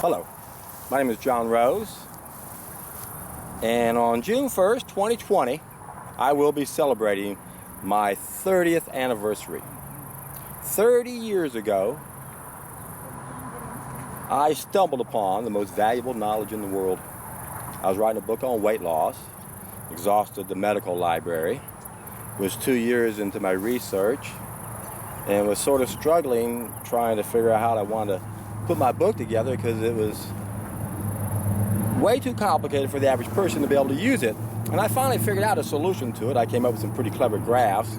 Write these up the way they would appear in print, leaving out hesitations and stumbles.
Hello, my name is John Rose, and on June 1st, 2020, I will be celebrating my 30th anniversary. 30 years ago, I stumbled upon the most valuable knowledge in the world. I was writing a book on weight loss, exhausted the medical library, was 2 years into my research, and was sort of struggling trying to figure out how I wanted to put my book together because it was way too complicated for the average person to be able to use it. And I finally figured out a solution to it. I came up with some pretty clever graphs,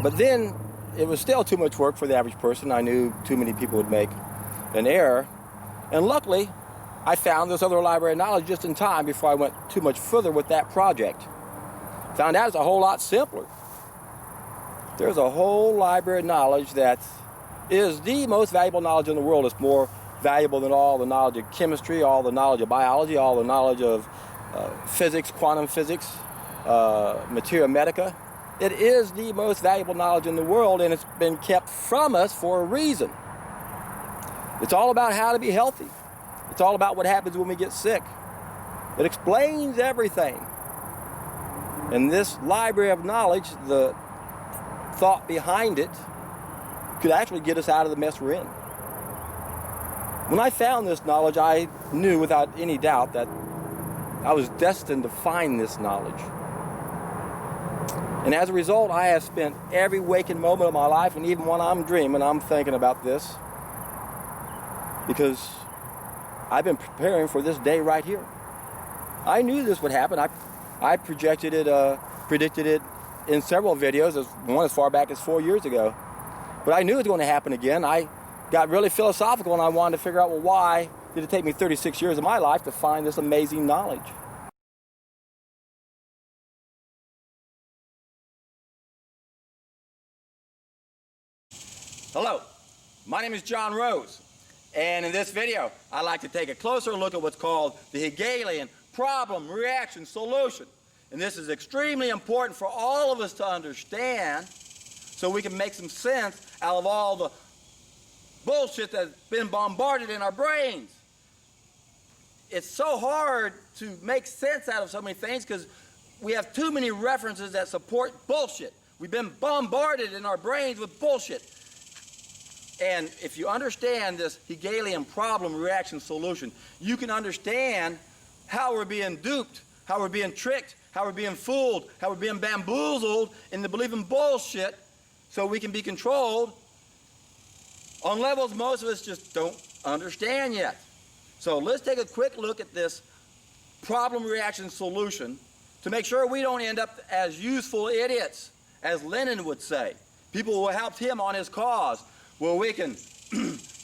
but then it was still too much work for the average person. I knew too many people would make an error, and luckily I found this other library of knowledge just in time before I went too much further with that project. Found out it's a whole lot simpler. There's a whole library of knowledge that is the most valuable knowledge in the world. It's more valuable than all the knowledge of chemistry, all the knowledge of biology, all the knowledge of physics, quantum physics, materia medica. It is the most valuable knowledge in the world, and it's been kept from us for a reason. It's all about how to be healthy. It's all about what happens when we get sick. It explains everything. And this library of knowledge, the thought behind it, could actually get us out of the mess we're in. When I found this knowledge, I knew without any doubt that I was destined to find this knowledge. And as a result, I have spent every waking moment of my life, and even when I'm dreaming, I'm thinking about this, because I've been preparing for this day right here. I knew this would happen. I predicted it in several videos, one as far back as 4 years ago. But I knew it was going to happen again. I got really philosophical, and I wanted to figure out, well, why did it take me 36 years of my life to find this amazing knowledge? Hello, my name is John Rose, and in this video, I'd like to take a closer look at what's called the Hegelian problem, reaction, solution. And this is extremely important for all of us to understand, so we can make some sense out of all the bullshit that's been bombarded in our brains. It's so hard to make sense out of so many things because we have too many references that support bullshit. We've been bombarded in our brains with bullshit. And if you understand this Hegelian problem, reaction, solution, you can understand how we're being duped, how we're being tricked, how we're being fooled, how we're being bamboozled into believing bullshit, so we can be controlled on levels most of us just don't understand yet. So let's take a quick look at this problem, reaction, solution to make sure we don't end up as useful idiots, as Lenin would say. People who helped him on his cause. Well, we can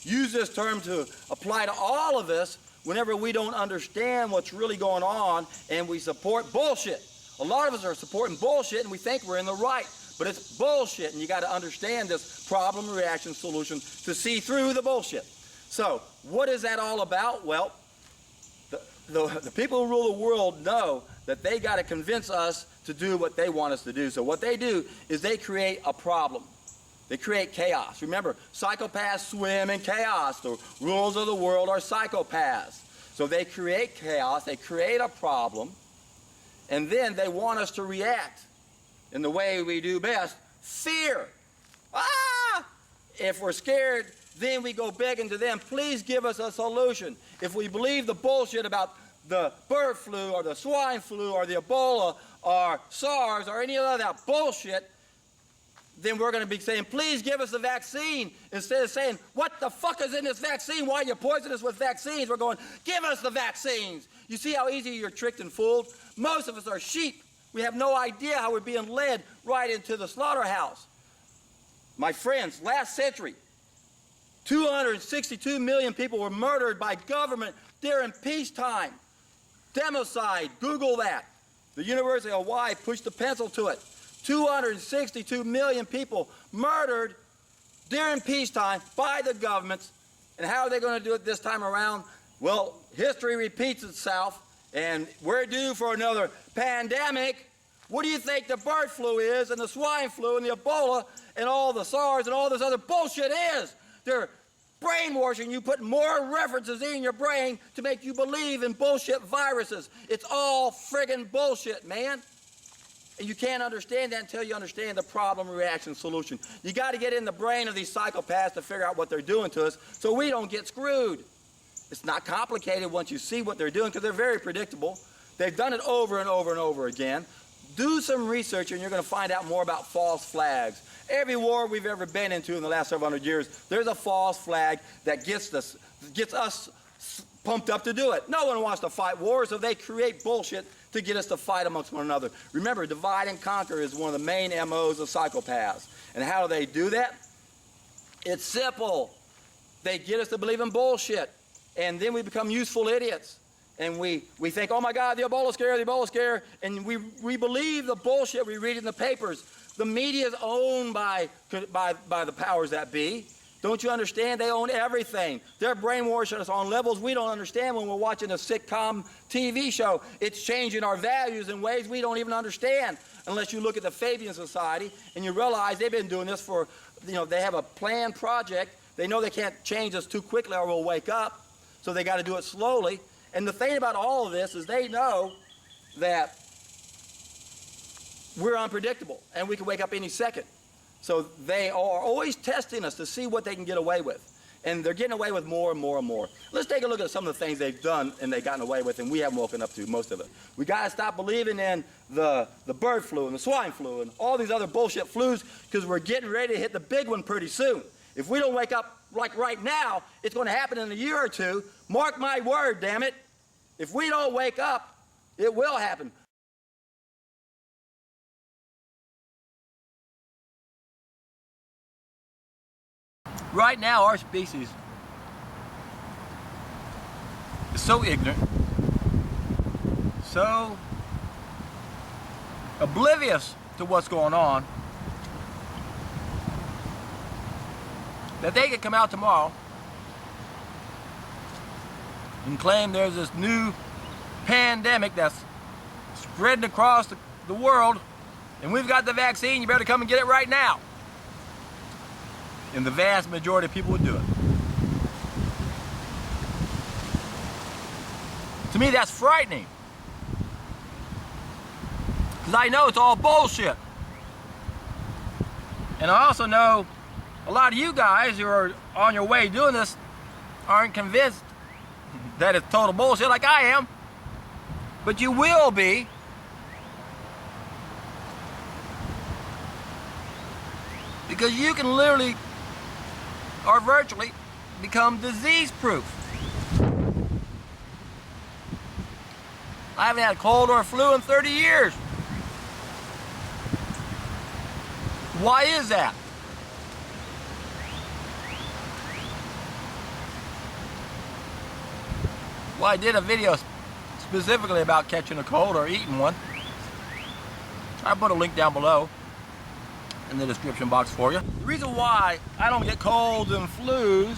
use this term to apply to all of us whenever we don't understand what's really going on and we support bullshit. A lot of us are supporting bullshit and we think we're in the right. But it's bullshit, and you got to understand this problem, reaction, solution to see through the bullshit. So, what is that all about? Well, the people who rule the world know that they got to convince us to do what they want us to do. So what they do is they create a problem. They create chaos. Remember, psychopaths swim in chaos. The rulers of the world are psychopaths. So they create chaos, they create a problem, and then they want us to react in the way we do best, fear. Ah! If we're scared, then we go begging to them, please give us a solution. If we believe the bullshit about the bird flu or the swine flu or the Ebola or SARS or any of that bullshit, then we're going to be saying, please give us the vaccine. Instead of saying, what the fuck is in this vaccine? Why are you poisoning us with vaccines? We're going, give us the vaccines. You see how easy you're tricked and fooled? Most of us are sheep. We have no idea how we're being led right into the slaughterhouse. My friends, last century, 262 million people were murdered by government during peacetime. Democide, Google that. The University of Hawaii pushed the pencil to it. 262 million people murdered during peacetime by the governments. And how are they going to do it this time around? Well, history repeats itself. And we're due for another pandemic. What do you think the bird flu is, and the swine flu, and the Ebola, and all the SARS, and all this other bullshit is? They're brainwashing you, putting more references in your brain to make you believe in bullshit viruses. It's all friggin' bullshit, man. And you can't understand that until you understand the problem, reaction, solution. You got to get in the brain of these psychopaths to figure out what they're doing to us so we don't get screwed. It's not complicated once you see what they're doing because they're very predictable. They've done it over and over and over again. Do some research and you're going to find out more about false flags. Every war we've ever been into in the last several hundred years, there's a false flag that gets us pumped up to do it. No one wants to fight wars, so they create bullshit to get us to fight amongst one another. Remember, divide and conquer is one of the main MOs of psychopaths. And how do they do that? It's simple. They get us to believe in bullshit, and then we become useful idiots. And we think, oh my God, the Ebola scare, and we believe the bullshit we read in the papers. The media is owned by the powers that be. Don't you understand? They own everything. They're brainwashing us on levels we don't understand when we're watching a sitcom TV show. It's changing our values in ways we don't even understand unless you look at the Fabian Society and you realize they've been doing this for, they have a planned project. They know they can't change us too quickly or we'll wake up, so they got to do it slowly. And the thing about all of this is they know that we're unpredictable and we can wake up any second. So they are always testing us to see what they can get away with. And they're getting away with more and more and more. Let's take a look at some of the things they've done and they've gotten away with, and we haven't woken up to most of it. We got to stop believing in the bird flu and the swine flu and all these other bullshit flus because we're getting ready to hit the big one pretty soon. If we don't wake up like right now, it's going to happen in a year or two. Mark my word, damn it. If we don't wake up, it will happen. Right now, our species is so ignorant, so oblivious to what's going on, that they could come out tomorrow and claim there's this new pandemic that's spreading across the world, and we've got the vaccine, you better come and get it right now. And the vast majority of people would do it. To me, that's frightening. Because I know it's all bullshit. And I also know a lot of you guys who are on your way doing this aren't convinced that it's total bullshit like I am. But you will be. Because you can literally or virtually become disease-proof. I haven't had a cold or a flu in 30 years. Why is that? Well, I did a video specifically about catching a cold or eating one. I put a link down below in the description box for you. The reason why I don't get colds and flus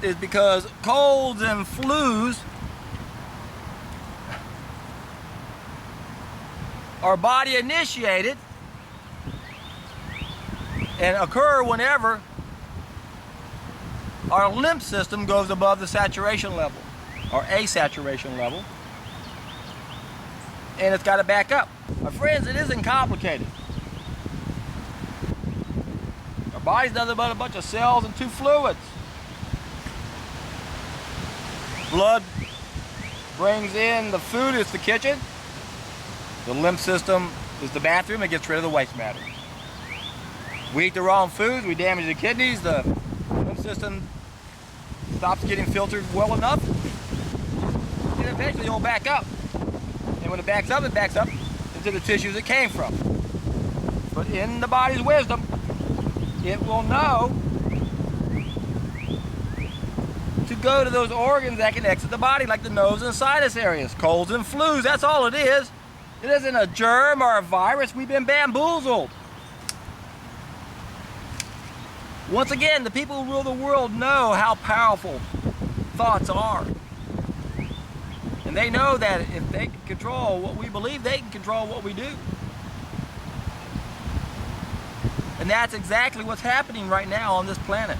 is because colds and flus are body initiated and occur whenever our lymph system goes above the saturation level or asaturation level, and it's got to back up. My friends, it isn't complicated. Body's nothing but a bunch of cells and two fluids. Blood brings in the food, it's the kitchen. The lymph system is the bathroom, it gets rid of the waste matter. We eat the wrong foods, we damage the kidneys, the lymph system stops getting filtered well enough, and eventually it'll back up. And when it backs up into the tissues it came from. But in the body's wisdom, it will know to go to those organs that can exit the body, like the nose and sinus areas. Colds and flus, that's all it is. It isn't a germ or a virus. We've been bamboozled. Once again, the people who rule the world know how powerful thoughts are. And they know that if they can control what we believe, they can control what we do. And that's exactly what's happening right now on this planet.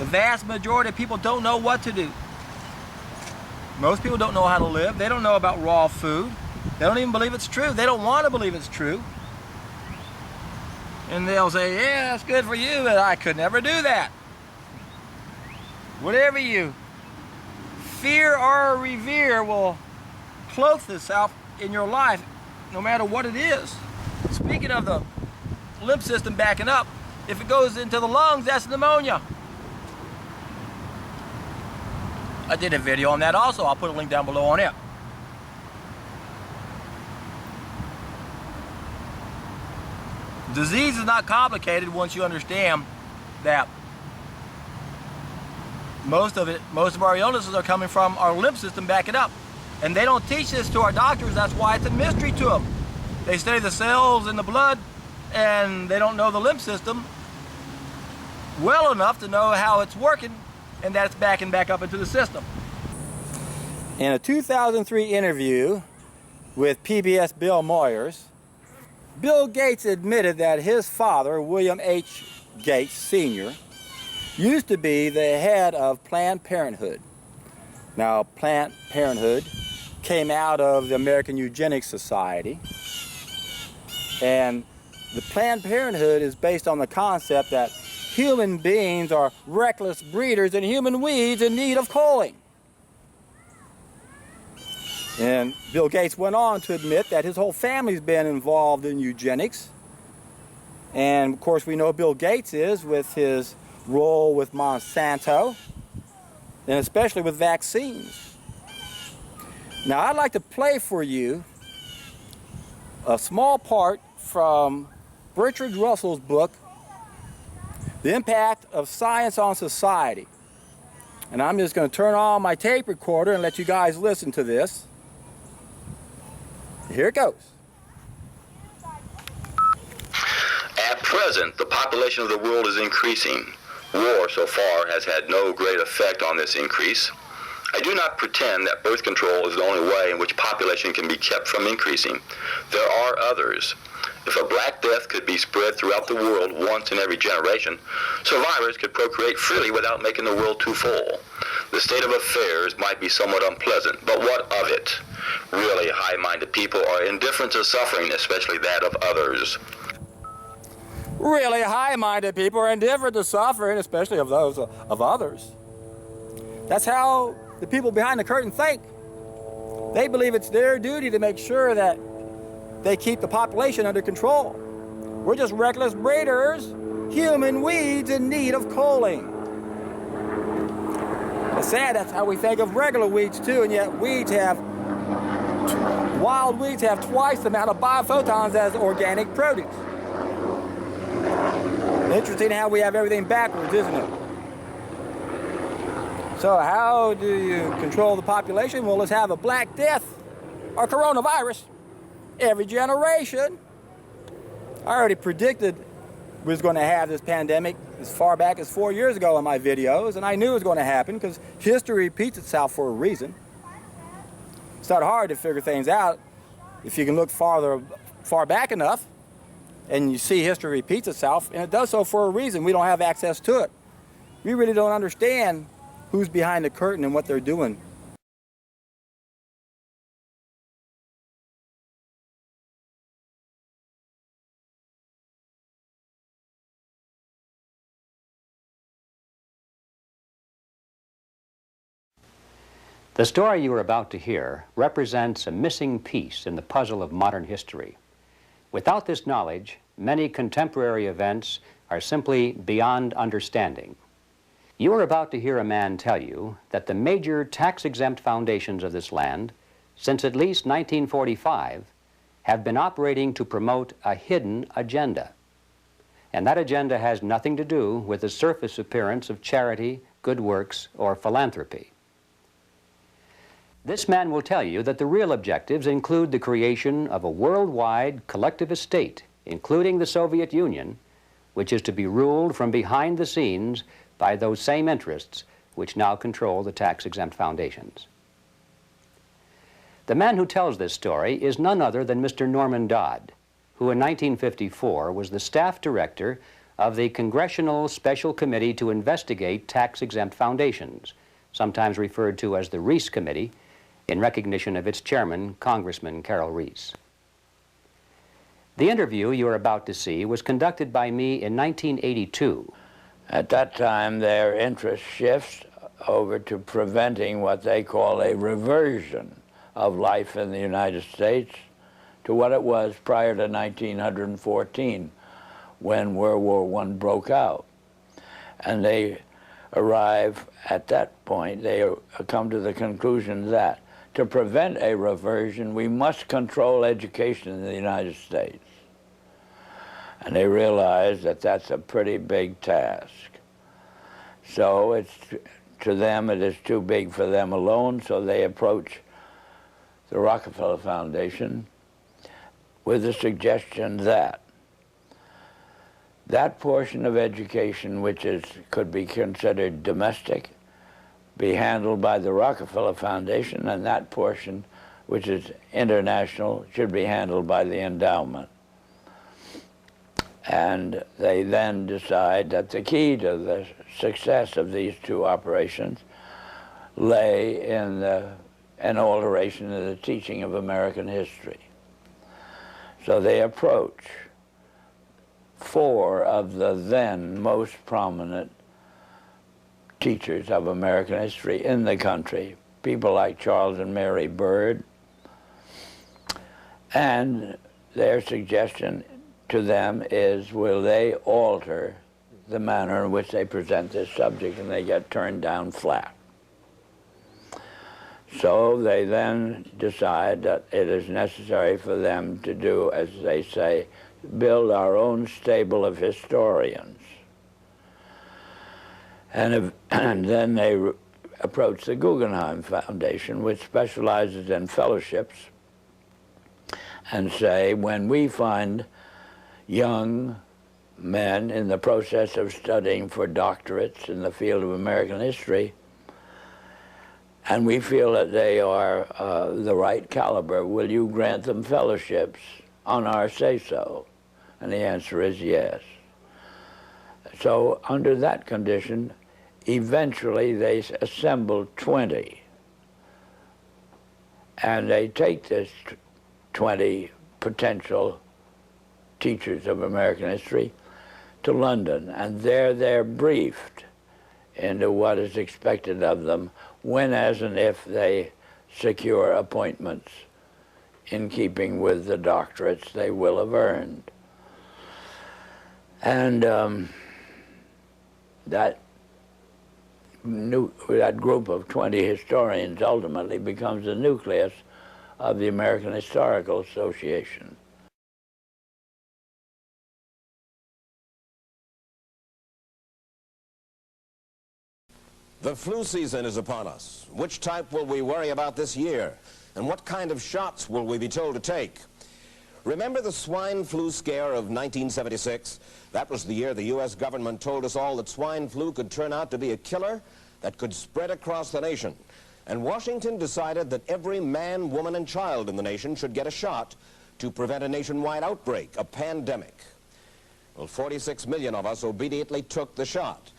The vast majority of people don't know what to do. Most people don't know how to live. They don't know about raw food. They don't even believe it's true. They don't want to believe it's true. And they'll say, yeah, that's good for you, but I could never do that. Whatever you fear or revere will clothe itself in your life, no matter what it is. Speaking of the lymph system backing up, if it goes into the lungs, that's pneumonia. I did a video on that also. I'll put a link down below on it. Disease is not complicated once you understand that most of our illnesses are coming from our lymph system backing up. And they don't teach this to our doctors. That's why it's a mystery to them. They study the cells in the blood and they don't know the lymph system well enough to know how it's working and that it's backing back up into the system. In a 2003 interview with PBS Bill Moyers, Bill Gates admitted that his father, William H. Gates Sr., used to be the head of Planned Parenthood. Now, Planned Parenthood came out of the American Eugenics Society, and the Planned Parenthood is based on the concept that human beings are reckless breeders and human weeds in need of culling. And Bill Gates went on to admit that his whole family's been involved in eugenics. And of course we know Bill Gates is with his role with Monsanto, and especially with vaccines. Now I'd like to play for you a small part from Bertrand Russell's book, The Impact of Science on Society. And I'm just going to turn on my tape recorder and let you guys listen to this. Here it goes. At present, the population of the world is increasing. War, so far, has had no great effect on this increase. I do not pretend that birth control is the only way in which population can be kept from increasing. There are others. If a Black Death could be spread throughout the world once in every generation, survivors could procreate freely without making the world too full. The state of affairs might be somewhat unpleasant, but what of it? Really high-minded people are indifferent to suffering, especially that of others. Really high-minded people are indifferent to suffering, especially of those of others. That's how the people behind the curtain think. They believe it's their duty to make sure that they keep the population under control. We're just reckless breeders, human weeds in need of culling. It's sad that's how we think of regular weeds too, and yet wild weeds have twice the amount of biophotons as organic produce. Interesting how we have everything backwards, isn't it? So how do you control the population? Well, let's have a Black Death or coronavirus every generation. I already predicted we was going to have this pandemic as far back as 4 years ago in my videos, and I knew it was going to happen because history repeats itself for a reason. It's not hard to figure things out if you can look far back enough and you see history repeats itself, and it does so for a reason. We don't have access to it. We really don't understand who's behind the curtain and what they're doing. The story you are about to hear represents a missing piece in the puzzle of modern history. Without this knowledge, many contemporary events are simply beyond understanding. You are about to hear a man tell you that the major tax-exempt foundations of this land, since at least 1945, have been operating to promote a hidden agenda. And that agenda has nothing to do with the surface appearance of charity, good works, or philanthropy. This man will tell you that the real objectives include the creation of a worldwide collectivist state, including the Soviet Union, which is to be ruled from behind the scenes by those same interests which now control the tax-exempt foundations. The man who tells this story is none other than Mr. Norman Dodd, who in 1954 was the staff director of the Congressional Special Committee to investigate tax-exempt foundations, sometimes referred to as the Reese Committee, in recognition of its chairman, Congressman Carroll Reese. The interview you are about to see was conducted by me in 1982. At that time, their interest shifts over to preventing what they call a reversion of life in the United States to what it was prior to 1914, when World War I broke out. And they arrive at that point, they come to the conclusion that to prevent a reversion, we must control education in the United States. And they realize that that's a pretty big task. So to them, it is too big for them alone, so they approach the Rockefeller Foundation with the suggestion that that portion of education which could be considered domestic be handled by the Rockefeller Foundation, and that portion which is international should be handled by the endowment. And they then decide that the key to the success of these two operations lay in an alteration of the teaching of American history. So they approach 4 of the then most prominent teachers of American history in the country, people like Charles and Mary Bird, and their suggestion to them is, will they alter the manner in which they present this subject, and they get turned down flat. So they then decide that it is necessary for them to do, as they say, build our own stable of historians. And then they approach the Guggenheim Foundation, which specializes in fellowships, and say, when we find young men in the process of studying for doctorates in the field of American history, and we feel that they are the right caliber, will you grant them fellowships on our say-so? And the answer is yes. So under that condition, eventually they assembled 20. And they take this 20 potential teachers of American history to London, and there they're briefed into what is expected of them when, as and if they secure appointments in keeping with the doctorates they will have earned. And that group of 20 historians ultimately becomes the nucleus of the American Historical Association. The flu season is upon us. Which type will we worry about this year? And what kind of shots will we be told to take? Remember the swine flu scare of 1976? That was the year the U.S. government told us all that swine flu could turn out to be a killer that could spread across the nation. And Washington decided that every man, woman, and child in the nation should get a shot to prevent a nationwide outbreak, a pandemic. Well, 46 million of us obediently took the shot.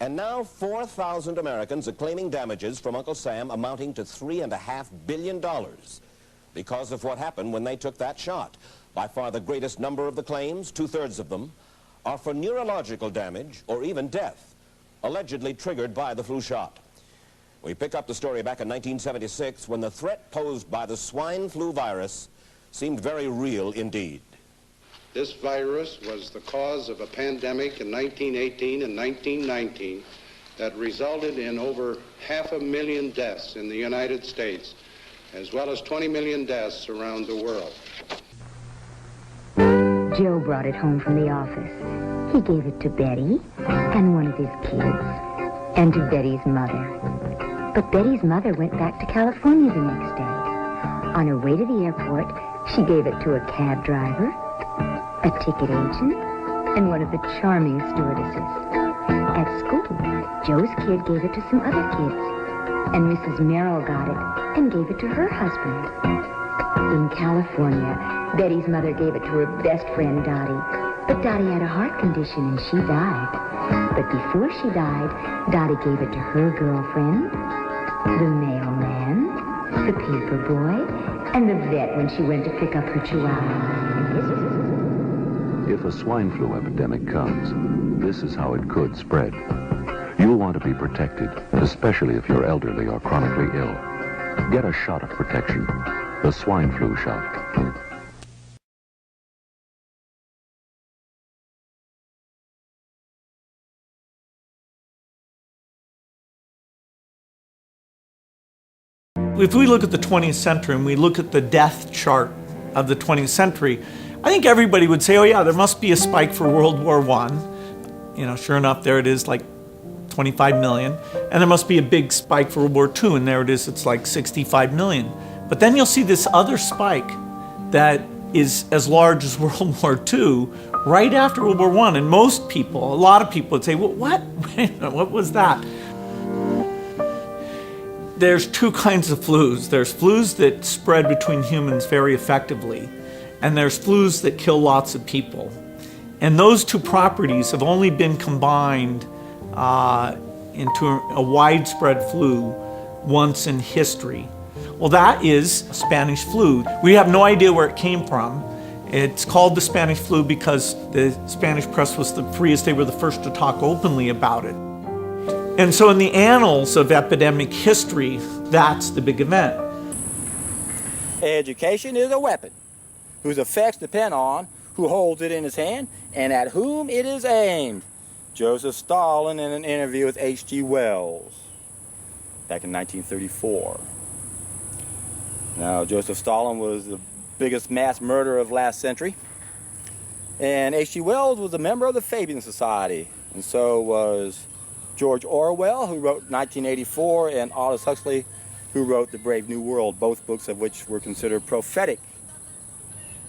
And now 4,000 Americans are claiming damages from Uncle Sam amounting to $3.5 billion because of what happened when they took that shot. By far the greatest number of the claims, 2/3 of them, are for neurological damage or even death, allegedly triggered by the flu shot. We pick up the story back in 1976 when the threat posed by the swine flu virus seemed very real indeed. This virus was the cause of a pandemic in 1918 and 1919 that resulted in over 500,000 deaths in the United States, as well as 20 million deaths around the world. Joe brought it home from the office. He gave it to Betty and one of his kids, and to Betty's mother. But Betty's mother went back to California the next day. On her way to the airport, she gave it to a cab driver, a ticket agent, and one of the charming stewardesses. At school, Joe's kid gave it to some other kids, and Mrs. Merrill got it and gave it to her husband. In California, Betty's mother gave it to her best friend, Dottie, But Dottie had a heart condition and she died. But before she died, Dottie gave it to her girlfriend, the mailman, the paper boy, and the vet when she went to pick up her chihuahua. If a swine flu epidemic comes, this is how it could spread. You'll want to be protected, especially if you're elderly or chronically ill. Get a shot of protection, the swine flu shot. If we look at the 20th century and we look at the death chart of the 20th century, I think everybody would say, oh yeah, there must be a spike for World War I. You know, sure enough, there it is, like 25 million. And there must be a big spike for World War II, and there it is, it's like 65 million. But then you'll see this other spike that is as large as World War II right after World War I. And most people, a lot of people would say, well, what? What was that? There's two kinds of flus. There's flus that spread between humans very effectively, and there's flus that kill lots of people. And those two properties have only been combined into a widespread flu once in history. Well, that is Spanish flu. We have no idea where it came from. It's called the Spanish flu because the Spanish press was the freest. They were the first to talk openly about it. And so in the annals of epidemic history, that's the big event. Education is a weapon whose effects depend on who holds it in his hand and at whom it is aimed. Joseph Stalin in an interview with H.G. Wells back in 1934. Now, Joseph Stalin was the biggest mass murderer of last century, and H.G. Wells was a member of the Fabian Society, and so was George Orwell, who wrote 1984, and Aldous Huxley, who wrote The Brave New World, both books of which were considered prophetic.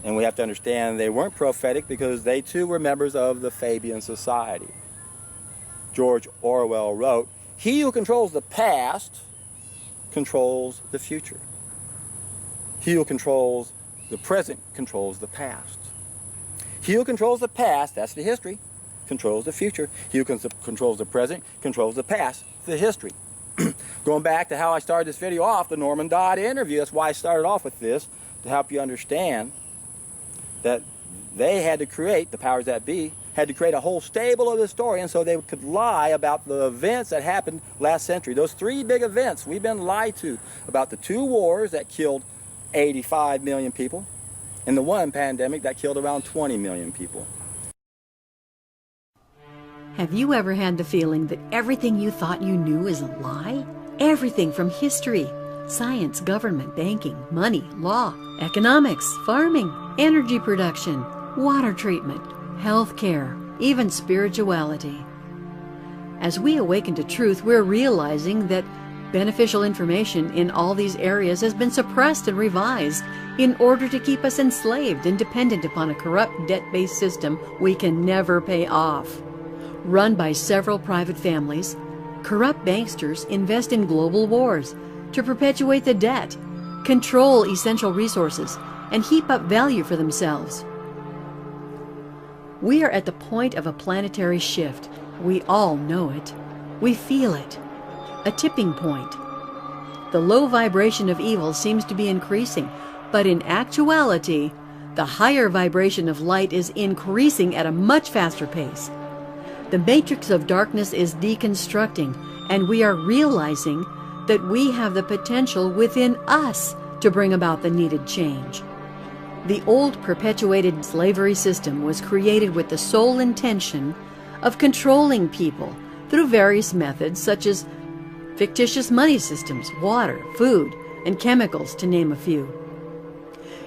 And we have to understand they weren't prophetic because they too were members of the Fabian Society. George Orwell wrote, "He who controls the past controls the future. He who controls the present controls the past. He who controls the past, that's the history, controls the future. He who controls the present controls the past, the history." Going back to how I started this video off, the Norman Dodd interview, that's why I started off with this, to help you understand that they had to create, the powers that be, had to create a whole stable of historians so they could lie about the events that happened last century. Those three big events we've been lied to about: the two wars that killed 85 million people, and the one pandemic that killed around 20 million people. Have you ever had the feeling that everything you thought you knew is a lie? Everything from history, science, government, banking, money, law, economics, farming, energy production, water treatment, healthcare, even spirituality. As we awaken to truth, we're realizing that beneficial information in all these areas has been suppressed and revised in order to keep us enslaved and dependent upon a corrupt, debt-based system we can never pay off. Run by several private families, corrupt banksters invest in global wars to perpetuate the debt, control essential resources, and heap up value for themselves. We are at the point of a planetary shift. We all know it. We feel it. A tipping point. The low vibration of evil seems to be increasing, but in actuality, the higher vibration of light is increasing at a much faster pace. The matrix of darkness is deconstructing, and we are realizing that we have the potential within us to bring about the needed change. The old perpetuated slavery system was created with the sole intention of controlling people through various methods such as fictitious money systems, water, food, and chemicals, to name a few.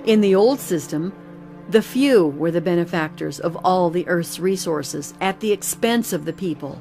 In the old system, the few were the benefactors of all the earth's resources at the expense of the people.